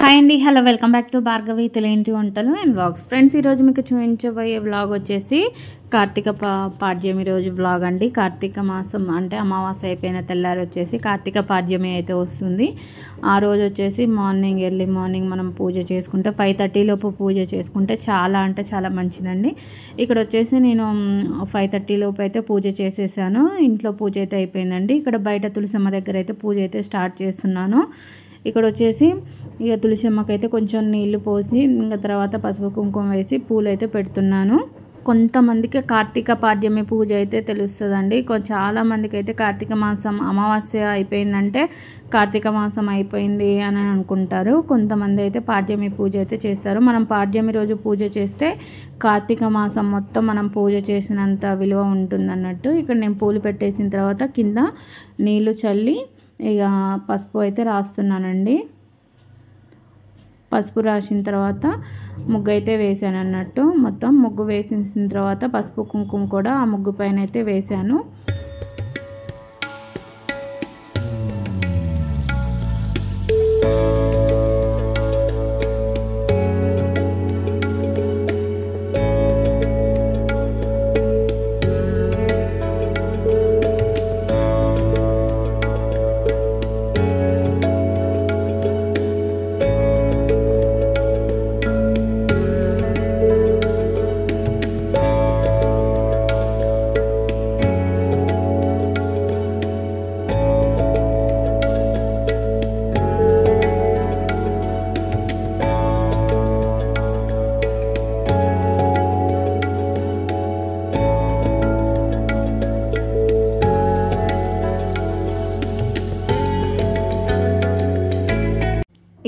Hi అండి, hello, welcome back to Bhargavi తెలుగింటి వంటలు అండ్ వ్లాగ్స్. ఫ్రెండ్స్, ఈరోజు మీకు చూపించబోయే వ్లాగ్ వచ్చేసి కార్తీక పాడ్యమి రోజు వ్లాగ్ అండి. కార్తీక మాసం అంటే అమావాస్య అయిపోయిన తెల్లారి వచ్చేసి కార్తీక పాడ్యమి అయితే వస్తుంది. ఆ రోజు వచ్చేసి ఎర్లీ మార్నింగ్ మనం పూజ చేసుకుంటే 5:30 లోపు పూజ చేసుకుంటే చాలా అంటే చాలా మంచిదండి. ఇక్కడ వచ్చేసి నేను 5:30 లోపు అయితే పూజ చేసేసాను. ఇంట్లో పూజ అయితే అయిపోయిందండి. ఇక్కడ బయట తులసమ్మ దగ్గర అయితే పూజ అయితే స్టార్ట్ చేస్తున్నాను. ఇక్కడ వచ్చేసి ఇక తులసమ్మకైతే కొంచెం నీళ్లు పోసి ఇంకా తర్వాత పసుపు కుంకుమ వేసి పూలు అయితే పెడుతున్నాను. కొంతమందికి కార్తీక పాడ్యమి పూజ అయితే తెలుస్తుందండి. చాలామందికి అయితే కార్తీక మాసం అమావాస్య అయిపోయిందంటే కార్తీక మాసం అయిపోయింది అని అనుకుంటారు. కొంతమంది అయితే పాడ్యమి పూజ అయితే చేస్తారు. మనం పాడ్యమి రోజు పూజ చేస్తే కార్తీక మాసం మొత్తం మనం పూజ చేసినంత విలువ ఉంటుందన్నట్టు. ఇక్కడ నేను పూలు పెట్టేసిన తర్వాత కింద నీళ్లు చల్లి ఇక పసుపు అయితే రాస్తున్నానండి. పసుపు రాసిన తర్వాత ముగ్గు అయితే వేసాను అన్నట్టు. మొత్తం ముగ్గు వేసిన తర్వాత పసుపు కుంకుమ కూడా ఆ ముగ్గు పైన అయితే వేసాను.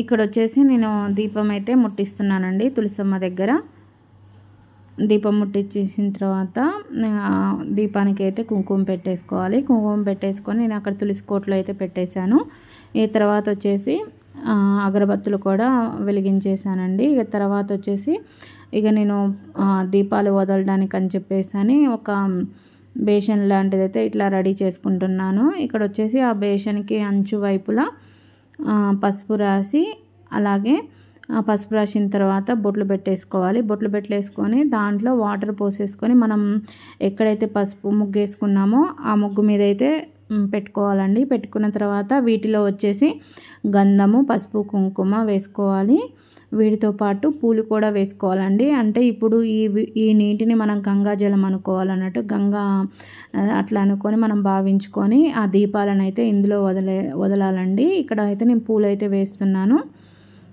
ఇక్కడ వచ్చేసి నేను దీపం అయితే ముట్టిస్తున్నానండి. తులసమ్మ దగ్గర దీపం ముట్టించేసిన తర్వాత దీపానికి అయితే కుంకుమ పెట్టేసుకోవాలి. కుంకుమ పెట్టేసుకొని నేను అక్కడ తులసి కోట్లో అయితే పెట్టేశాను. ఈ తర్వాత వచ్చేసి అగరబత్తులు కూడా వెలిగించేసానండి. ఇక తర్వాత వచ్చేసి ఇక నేను దీపాలు వదలడానికి అని చెప్పేసి ఒక బేషన్ లాంటిదైతే ఇట్లా రెడీ చేసుకుంటున్నాను. ఇక్కడ వచ్చేసి ఆ బేషన్కి అంచు వైపులా పసుపు రాసి అలాగే పసుపు రాసిన తర్వాత బొట్లు పెట్టేసుకోవాలి. బొట్లు పెట్టేసుకొని దాంట్లో వాటర్ పోసేసుకొని మనం ఎక్కడైతే పసుపు ముగ్గు వేసుకున్నామో ఆ ముగ్గు మీద అయితే పెట్టుకోవాలండి. పెట్టుకున్న తర్వాత వీటిలో వచ్చేసి గంధము, పసుపు, కుంకుమ వేసుకోవాలి. వీటితో పాటు పూలు కూడా వేసుకోవాలండి. అంటే ఇప్పుడు ఈ నీటిని మనం గంగాజలం అనుకోవాలన్నట్టు, గంగా అట్లా అనుకొని మనం భావించుకొని ఆ దీపాలను అయితే ఇందులో వదలాలండి. ఇక్కడ అయితే నేను పూలు అయితే వేస్తున్నాను.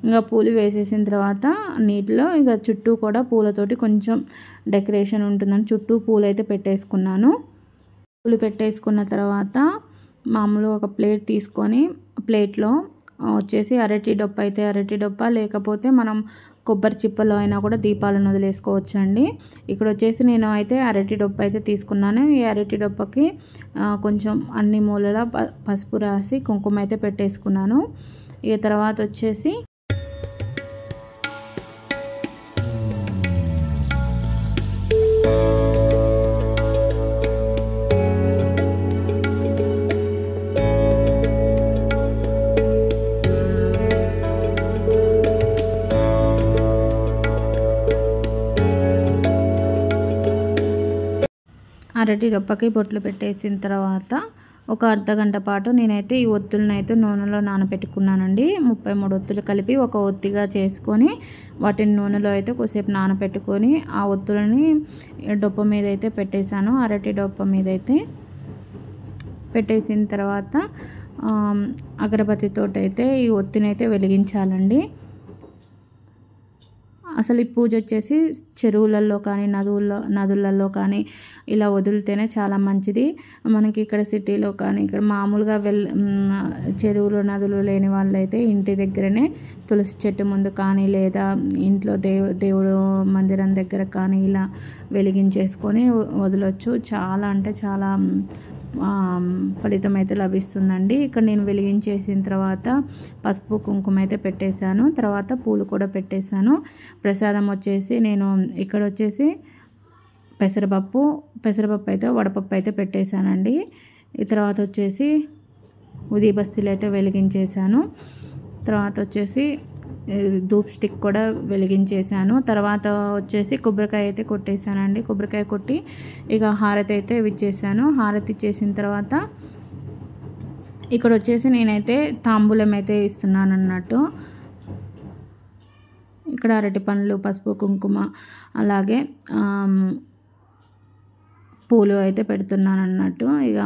ఇంకా పూలు వేసేసిన తర్వాత నీటిలో ఇక చుట్టూ కూడా పూలతోటి కొంచెం డెకరేషన్ ఉంటుందని చుట్టూ పూలు అయితే పెట్టేసుకున్నాను. పూలు పెట్టేసుకున్న తర్వాత మామూలుగా ఒక ప్లేట్ తీసుకొని ప్లేట్లో వచ్చేసి అరటి డొప్ప లేకపోతే మనం కొబ్బరి చిప్పలో అయినా కూడా దీపాలను వదిలేసుకోవచ్చు అండి. ఇక్కడ వచ్చేసి నేను అయితే అరటి డొప్ప అయితే తీసుకున్నాను. ఈ అరటి డొప్పకి కొంచెం అన్ని మూలలా పసుపు రాసి కుంకుమ అయితే పెట్టేసుకున్నాను. ఇక తర్వాత వచ్చేసి అరటి డొప్పకి బొట్లు పెట్టేసిన తర్వాత ఒక అర్ధగంట పాటు నేనైతే ఈ ఒత్తులను అయితే నూనెలో నానబెట్టుకున్నానండి. 33 ఒత్తులు కలిపి ఒక ఒత్తిగా చేసుకొని వాటిని నూనెలో అయితే కొద్దిసేపు నానబెట్టుకొని ఆ ఒత్తులని డొప్ప మీద అయితే పెట్టేశాను. అరటి డొప్ప మీద అయితే పెట్టేసిన తర్వాత అగరబత్తితో అయితే ఈ ఒత్తిని అయితే వెలిగించాలండి. అసలు ఈ పూజ వచ్చేసి చెరువులలో కానీ నదులలో కానీ ఇలా వదిలితేనే చాలా మంచిది. మనకి ఇక్కడ సిటీలో కానీ ఇక్కడ మామూలుగా చెరువులు నదులు లేని వాళ్ళైతే ఇంటి దగ్గరనే తులసి చెట్టు ముందు కానీ లేదా ఇంట్లో దేవుడు మందిరం దగ్గర కానీ ఇలా వెలిగించేసుకొని వదలొచ్చు. చాలా అంటే చాలా ఫలితం అయితే లభిస్తుందండి. ఇక్కడ నేను వెలిగించేసిన తర్వాత పసుపు కుంకుమ అయితే పెట్టేశాను. తర్వాత పూలు కూడా పెట్టేశాను. ప్రసాదం వచ్చేసి నేను ఇక్కడ వచ్చేసి పెసరపప్పు అయితే వడపప్పు అయితే పెట్టేశానండి. ఈ తర్వాత వచ్చేసి ఉదీబస్తీలు అయితే వెలిగించేశాను. తర్వాత వచ్చేసి ధూప్ స్టిక్ కూడా వెలిగించేసాను. తర్వాత వచ్చేసి కొబ్బరికాయ అయితే కొట్టేశానండి. కొబ్బరికాయ కొట్టి ఇక హారతి అయితే ఇచ్చేసాను. హారతి ఇచ్చేసిన తర్వాత ఇక్కడ వచ్చేసి నేనైతే తాంబూలం అయితే ఇస్తున్నాను అన్నట్టు. ఇక్కడ అరటి పండ్లు, పసుపు, కుంకుమ, అలాగే పూలు అయితే పెడుతున్నాను అన్నట్టు. ఇక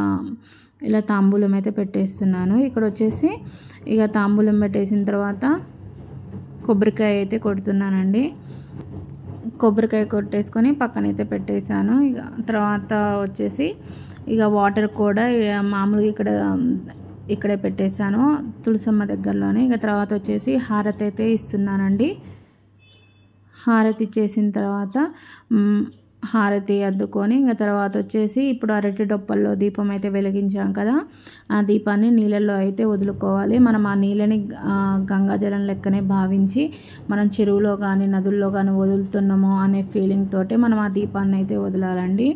ఇలా తాంబూలం అయితే పెట్టేస్తున్నాను. ఇక్కడ వచ్చేసి ఇక తాంబూలం పెట్టేసిన తర్వాత కొబ్బరికాయ అయితే కొడుతున్నానండి. కొబ్బరికాయ కొట్టేసుకొని పక్కనైతే పెట్టేశాను. ఇక తర్వాత వచ్చేసి ఇక వాటర్ కూడా మామూలుగా ఇక్కడే పెట్టేశాను తులసమ్మ దగ్గరలోనే. ఇక తర్వాత వచ్చేసి హారతి అయితే ఇస్తున్నానండి. హారతి ఇచ్చేసిన తర్వాత హారతి అద్దుకొని ఇంకా తర్వాత వచ్చేసి ఇప్పుడు అరటి డొప్పల్లో దీపం అయితే వెలిగించాం కదా, ఆ దీపాన్ని నీళ్ళల్లో అయితే వదులుకోవాలి. మనం ఆ నీళ్ళని గంగాజలం లెక్కనే భావించి మనం చెరువులో కానీ నదుల్లో కానీ వదులుతున్నాము అనే ఫీలింగ్ తోటి మనం ఆ దీపాన్ని అయితే వదలాలండి.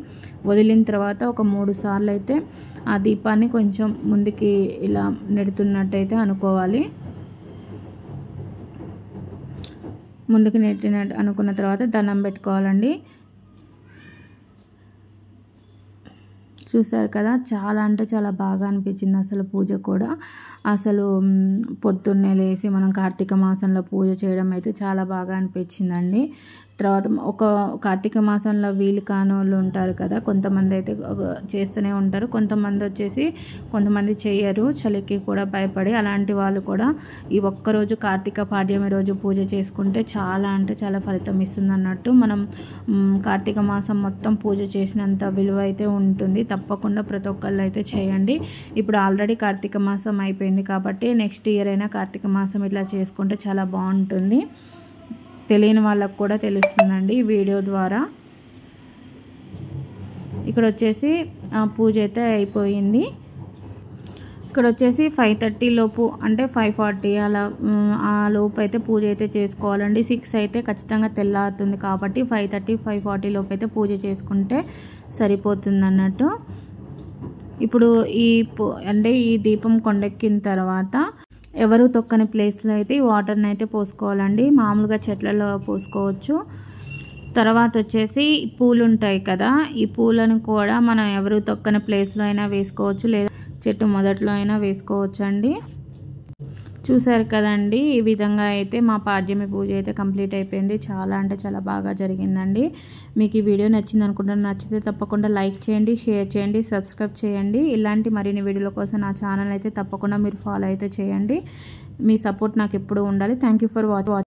వదిలిన తర్వాత ఒక 3 సార్లు అయితే ఆ దీపాన్ని కొంచెం ముందుకి ఇలా నెడుతున్నట్టయితే అనుకోవాలి. ముందుకు నెట్టినట్టు అనుకున్న తర్వాత దండం పెట్టుకోవాలండి. చూసారు కదా, చాలా అంటే చాలా బాగా అనిపించింది అసలు పూజ కూడా. అసలు పొద్దున్నే లేసి మనం కార్తీక మాసంలో పూజ చేయడం అయితే చాలా బాగా అనిపించిందండి. తర్వాత ఒక కార్తీక మాసంలో వీలు కాని వాళ్ళు ఉంటారు కదా, కొంతమంది అయితే చేస్తూనే ఉంటారు, కొంతమంది చేయరు చలికి కూడా భయపడి. అలాంటి వాళ్ళు కూడా ఈ ఒక్కరోజు కార్తీక పాడ్యమి రోజు పూజ చేసుకుంటే చాలా అంటే చాలా ఫలితం ఇస్తుంది అన్నట్టు. మనం కార్తీక మాసం మొత్తం పూజ చేసినంత విలువ అయితే ఉంటుంది. తప్పకుండా ప్రతి ఒక్కళ్ళు అయితే చేయండి. ఇప్పుడు ఆల్రెడీ కార్తీక మాసం అయిపోయింది కాబట్టి నెక్స్ట్ ఇయర్ అయినా కార్తీక మాసం ఇట్లా చేసుకుంటే చాలా బాగుంటుంది. తెలియని వాళ్ళకు కూడా తెలుస్తుందండి ఈ వీడియో ద్వారా. ఇక్కడ వచ్చేసి పూజ అయితే అయిపోయింది. ఇక్కడ వచ్చేసి 5:30 లోపు అంటే 5:40 అలా ఆ లోపు అయితే పూజ అయితే చేసుకోవాలండి. 6 అయితే ఖచ్చితంగా తెల్లారుతుంది కాబట్టి 5:30, 5:40 లోపు అయితే పూజ చేసుకుంటే సరిపోతుంది అన్నట్టు. ఇప్పుడు ఈ దీపం కొండెక్కిన తర్వాత ఎవరు తొక్కని ప్లేస్లో అయితే ఈ వాటర్ని అయితే పోసుకోవాలండి. మామూలుగా చెట్లలో పోసుకోవచ్చు. తర్వాత వచ్చేసి పూలు ఉంటాయి కదా, ఈ పూలను కూడా మనం ఎవరు తొక్కని ప్లేస్లో అయినా వేసుకోవచ్చు, లేదా చెట్టు మొదట్లో అయినా వేసుకోవచ్చు అండి. చూసారు కదండి, ఈ విధంగా అయితే మా పాడ్యమి పూజ అయితే కంప్లీట్ అయిపోయింది. చాలా అంటే చాలా బాగా జరిగిందండి. మీకు ఈ వీడియో నచ్చింది అనుకుంటున్నాను. నచ్చితే తప్పకుండా లైక్ చేయండి, షేర్ చేయండి, సబ్స్క్రైబ్ చేయండి. ఇలాంటి మరిన్ని వీడియోల కోసం నా ఛానల్ అయితే తప్పకుండా మీరు ఫాలో అయితే చేయండి. మీ సపోర్ట్ నాకు ఎప్పుడూ ఉండాలి. Thank you for watching.